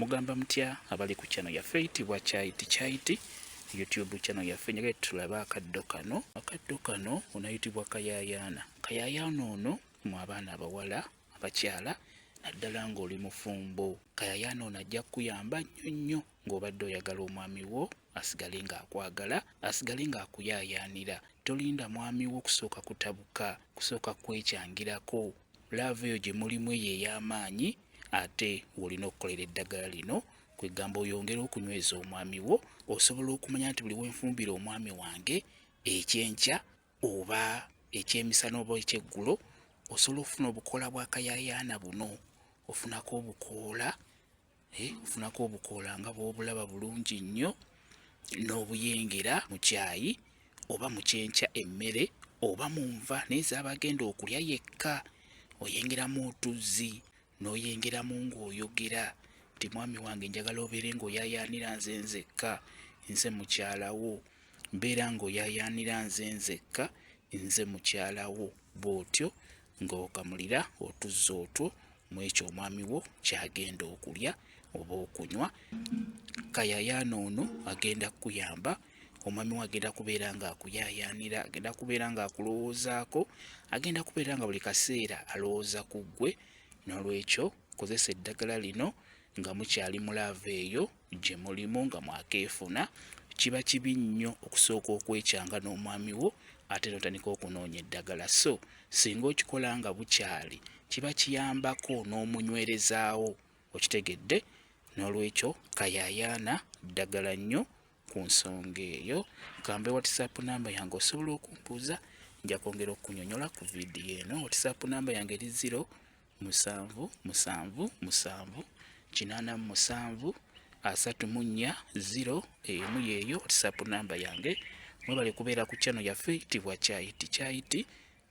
Mugamba mutya abali ku channel yaffe eyitibwa Kyaiti YouTube channel yaffe njagala tulaba akaddo kano onayitibwa Kayayaana. Kayayaana ono mu abaana abawala abakyala naddala ng'oli mufumbo. Kayayaana ono ajja kuyamba nnyo ng'obadde oyagala omwami wo asigale ng'akwagala, asigale ng'akuyaayaanira. Tolinda mwami wo kusooka kutabuka, kusooka kwekyangirako. Lava eyo gye mulimu eyo ey'amaanyi, ate olina okukolera eddagala lino kwegamba oyongera okunyweza omwami wo, osobola okumanya nti buli wenfumbira omwami wange ekyenkya oba ekyemisana oba ekyeggulo osobola okufuna obukoola bwa Kayayaana buno. Ofunako obukoola nga bw'obulaba bulungi nnyo n'obuyengera mu kyayi oba mu kyenkya emmere oba mu nva naye z'aba agenda okulya yekka. Oyengeramu otuzzi n'oyengeramu ng'oyogera nti mwami wange njagala obeere ng'oyaayaanira nze nzekka, nze mukyala wo. Mbeera ng'oyaayaanira nze nzekka, nze mukyala wo. Bw'otyo ng'okamulira otuzzi otwo mu ekyo omwami wo kyagenda okulya oba okunywa. Kayayaana ono agenda kukuyamba. Omwami wo agenda kubeera ng'akuyaayaanira, agenda kubeera ng'akulowoozaako, agenda kubeera nga buli kaseera alowooza ku ggwe. N'olwekyo kozesa eddagala lino nga mukyali mu laava eyo gye mulimu nga mwakeefuna. Kiba kibi nnyo okusooka okwekyanga n'omwami wo ate n'otandika okunoonya eddagala. So singa okikola nga bukyali kiba kiyambako n'omunywerezaawo, okitegedde? N'olwekyo Kayayaana ddagala nnyo ku nsonga eyo. Kambe WhatsApp namba yange osobola okumbuuza, nja kwongera okunyonyola ku vidiyo eno. WhatsApp namba yange eri 07778734 emu yeeyo WhatsApp namba yange. Mwebale kubeera ku channel yaffe eyitibwa Kyaiti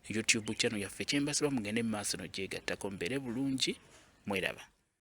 YouTube channel yaffe. Kyembasaba mugende mu maaso n'ogyegattako mubeere bulungi. Mweraba.